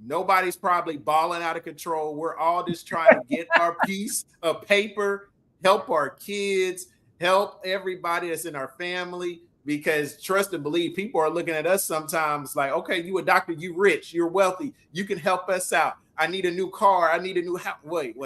Nobody's probably balling out of control. We're all just trying to get our piece of paper, help our kids, help everybody that's in our family. Because trust and believe, people are looking at us sometimes like, okay, you a doctor, you rich, you're wealthy, you can help us out. I need a new car, I need a new house. Wait.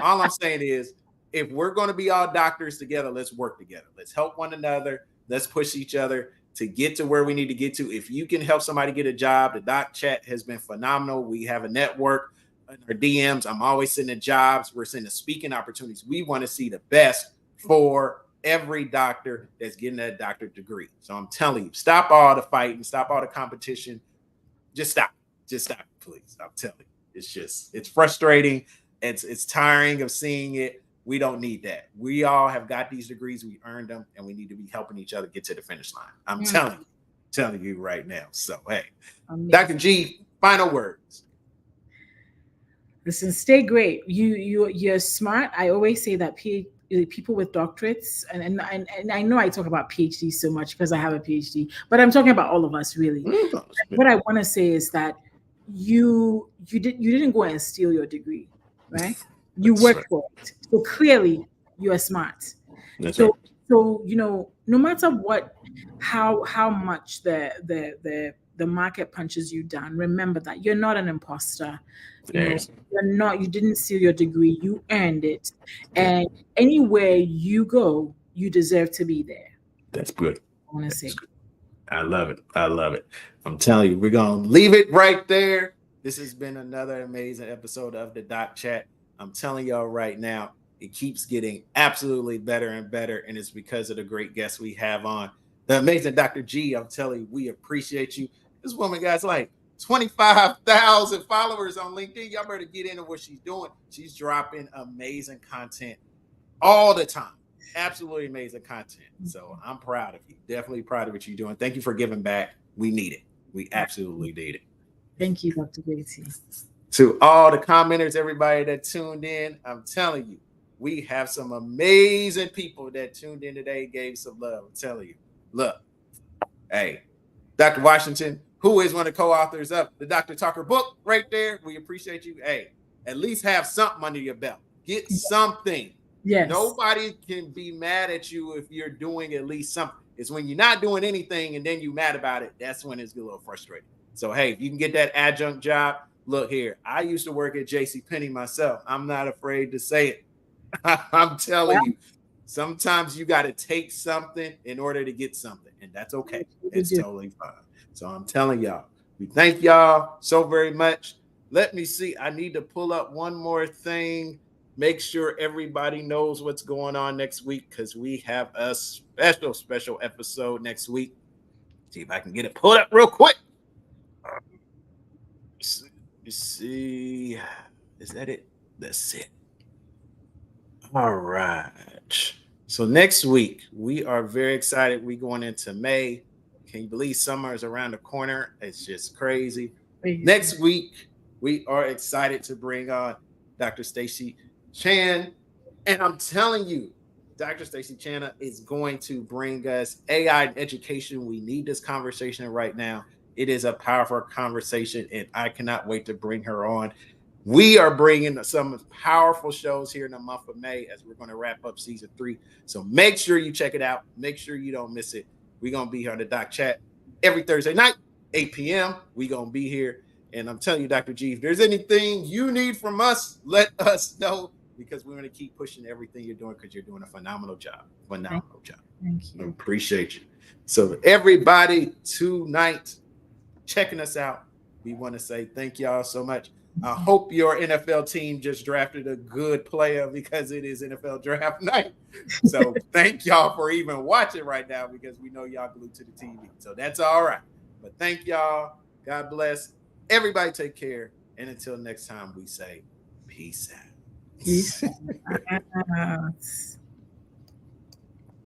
All I'm saying is, if we're going to be all doctors together, let's work together. Let's help one another. Let's push each other to get to where we need to get to. If you can help somebody get a job, the doc chat has been phenomenal. We have a network in our DMs. I'm always sending jobs. We're sending speaking opportunities. We want to see the best for every doctor that's getting that doctorate degree. So I'm telling you, stop all the fighting, stop all the competition. Just stop. Just stop, please. I'm telling you. It's frustrating. It's tiring of seeing it. We don't need that. We all have got these degrees. We earned them, and we need to be helping each other get to the finish line. I'm telling you right now. So, hey, Amazing. Dr. G, final words. Listen, stay great. You're smart. I always say that people with doctorates, and I know I talk about PhD so much because I have a PhD, but I'm talking about all of us really. What I want to say is that you didn't go and steal your degree, right? You worked right. for it. So clearly you are smart. That's right. So no matter what, how much the market punches you down, remember that you're not an imposter. Yes. You didn't steal your degree, you earned it. And anywhere you go, you deserve to be there. That's good. I want to say. I love it. I love it. I'm telling you, we're going to leave it right there. This has been another amazing episode of the Doc Chat. I'm telling y'all right now, it keeps getting absolutely better and better. And it's because of the great guests we have on. The amazing Dr. G, I'm telling you, we appreciate you. This woman, guys, like 25,000 followers on LinkedIn. Y'all better get into what she's doing. She's dropping amazing content all the time. Absolutely amazing content. So I'm proud of you. Definitely proud of what you're doing. Thank you for giving back. We need it. We absolutely need it. Thank you, Dr. Beatty. To all the commenters, everybody that tuned in, I'm telling you, we have some amazing people that tuned in today, gave some love. I'm telling you, look, hey, Dr. Washington, who is one of the co-authors of the Dr. Talker book right there. We appreciate you. Hey, at least have something under your belt. Get something. Yes. Nobody can be mad at you if you're doing at least something. It's when you're not doing anything and then you're mad about it. That's when it's a little frustrating. So, hey, if you can get that adjunct job, look here. I used to work at JCPenney myself. I'm not afraid to say it. I'm telling you, Sometimes you got to take something in order to get something, and that's okay. It's totally fine. So I'm telling y'all, we thank y'all so very much. Let me see. I need to pull up one more thing. Make sure everybody knows what's going on next week, because we have a special episode next week. See if I can get it pulled up real quick. Let's see. Is that it? That's it. All right. So next week, we are very excited. We're going into May. Can you believe summer is around the corner? It's just crazy. Next week, we are excited to bring on Dr. Stacy Chan. And I'm telling you, Dr. Stacy Chan is going to bring us AI in education. We need this conversation right now. It is a powerful conversation, and I cannot wait to bring her on. We are bringing some powerful shows here in the month of May as we're going to wrap up season 3. So make sure you check it out. Make sure you don't miss it. We're going to be here on the Doc Chat every Thursday night, 8 p.m. We're going to be here. And I'm telling you, Dr. G, if there's anything you need from us, let us know, because we're going to keep pushing everything you're doing, because you're doing a phenomenal job. Phenomenal job. Thank you. I appreciate you. So everybody tonight checking us out, we want to say thank y'all so much. I hope your NFL team just drafted a good player, because it is NFL draft night. So thank y'all for even watching right now, because we know y'all glued to the TV. So that's all right. But thank y'all. God bless. Everybody take care. And until next time, we say peace out. Peace out.